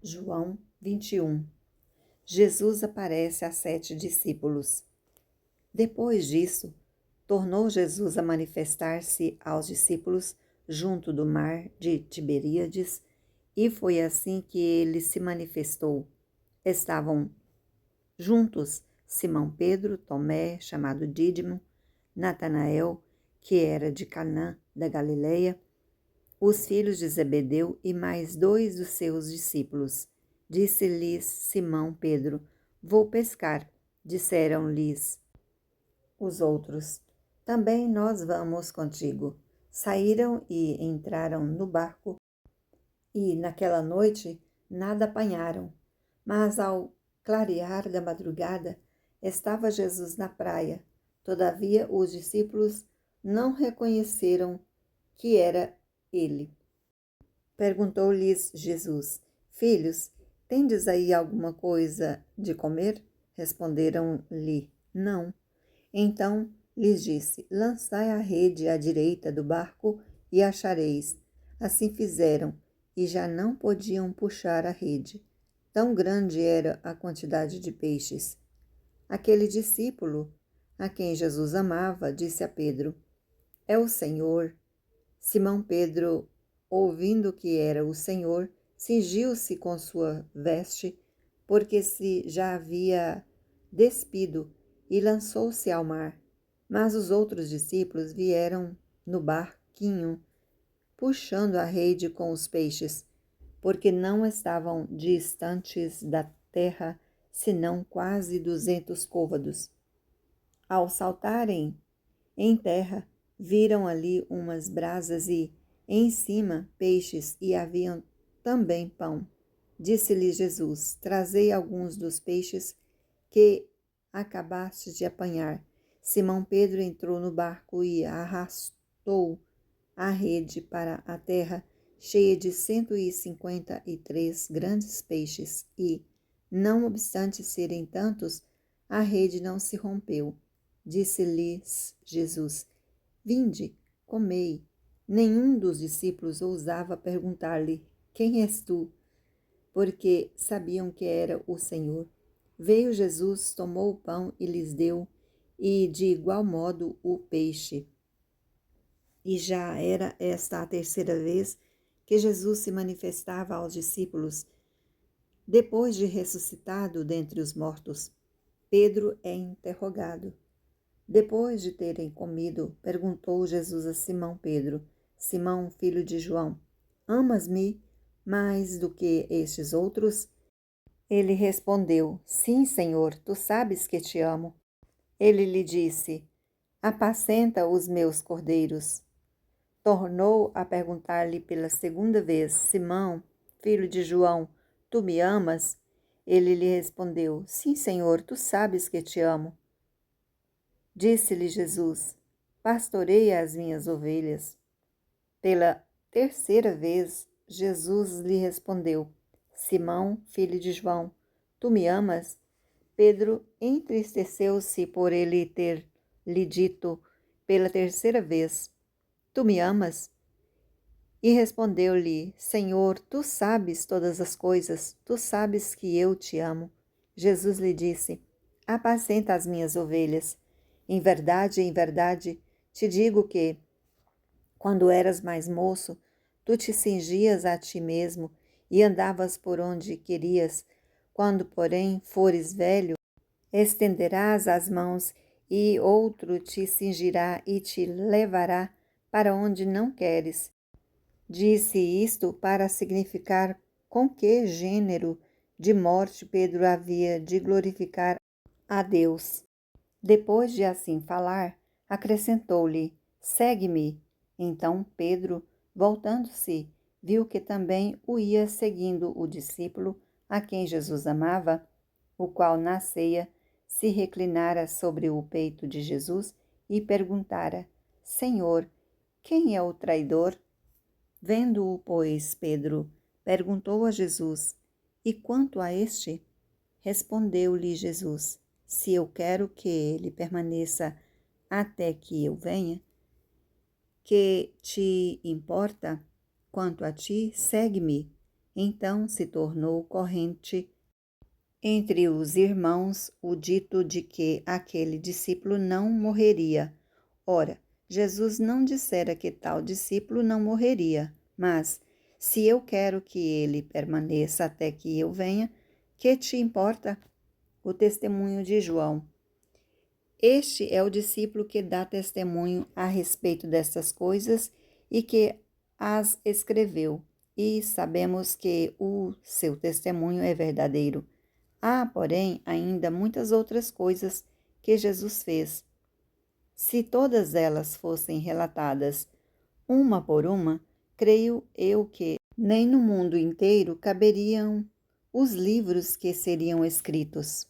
João 21. Jesus aparece a 7 discípulos. Depois disso, tornou Jesus a manifestar-se aos discípulos junto do mar de Tiberíades, e foi assim que ele se manifestou. Estavam juntos Simão Pedro, Tomé, chamado Dídimo, Natanael, que era de Canaã da Galileia, os filhos de Zebedeu e mais 2 dos seus discípulos. Disse-lhes Simão Pedro: Vou pescar. Disseram-lhes os outros: Também nós vamos contigo. Saíram e entraram no barco, e naquela noite nada apanharam. Mas ao clarear da madrugada, estava Jesus na praia. Todavia os discípulos não reconheceram que era ele. Perguntou-lhes Jesus: Filhos, tendes aí alguma coisa de comer? Responderam-lhe: Não. Então lhes disse: Lançai a rede à direita do barco e achareis. Assim fizeram, e já não podiam puxar a rede. Tão grande era a quantidade de peixes. Aquele discípulo, a quem Jesus amava, disse a Pedro: É o Senhor. Simão Pedro, ouvindo que era o Senhor, cingiu-se com sua veste, porque se já havia despido, e lançou-se ao mar. Mas os outros discípulos vieram no barquinho, puxando a rede com os peixes, porque não estavam distantes da terra, senão quase 200 côvados. Ao saltarem em terra, viram ali umas brasas e, em cima, peixes, e haviam também pão. Disse-lhe Jesus: Trazei alguns dos peixes que acabastes de apanhar. Simão Pedro entrou no barco e arrastou a rede para a terra, cheia de 153 grandes peixes, e, não obstante serem tantos, a rede não se rompeu. Disse-lhes Jesus: Vinde, comei. Nenhum dos discípulos ousava perguntar-lhe: Quem és tu? Porque sabiam que era o Senhor. Veio Jesus, tomou o pão e lhes deu, e de igual modo o peixe. E já era esta a terceira vez que Jesus se manifestava aos discípulos, depois de ressuscitado dentre os mortos. Pedro é interrogado. Depois de terem comido, perguntou Jesus a Simão Pedro: Simão, filho de João, amas-me mais do que estes outros? Ele respondeu: Sim, Senhor, tu sabes que te amo. Ele lhe disse: Apacenta os meus cordeiros. Tornou a perguntar-lhe pela segunda vez: Simão, filho de João, tu me amas? Ele lhe respondeu: Sim, Senhor, tu sabes que te amo. Disse-lhe Jesus: Pastoreia as minhas ovelhas. Pela terceira vez, Jesus lhe respondeu: Simão, filho de João, tu me amas? Pedro entristeceu-se por ele ter lhe dito pela terceira vez: Tu me amas? E respondeu-lhe: Senhor, tu sabes todas as coisas, tu sabes que eu te amo. Jesus lhe disse: Apacenta as minhas ovelhas. Em verdade, te digo que, quando eras mais moço, tu te cingias a ti mesmo e andavas por onde querias. Quando, porém, fores velho, estenderás as mãos e outro te cingirá e te levará para onde não queres. Disse isto para significar com que gênero de morte Pedro havia de glorificar a Deus. Depois de assim falar, acrescentou-lhe: Segue-me. Então Pedro, voltando-se, viu que também o ia seguindo o discípulo a quem Jesus amava, o qual na ceia se reclinara sobre o peito de Jesus e perguntara: Senhor, quem é o traidor? Vendo-o, pois, Pedro perguntou a Jesus: E quanto a este? Respondeu-lhe Jesus: Se eu quero que ele permaneça até que eu venha, que te importa? Quanto a ti, segue-me. Então se tornou corrente entre os irmãos o dito de que aquele discípulo não morreria. Ora, Jesus não dissera que tal discípulo não morreria, mas, se eu quero que ele permaneça até que eu venha, que te importa? O testemunho de João. Este é o discípulo que dá testemunho a respeito destas coisas e que as escreveu, e sabemos que o seu testemunho é verdadeiro. Há, porém, ainda muitas outras coisas que Jesus fez. Se todas elas fossem relatadas uma por uma, creio eu que nem no mundo inteiro caberiam os livros que seriam escritos.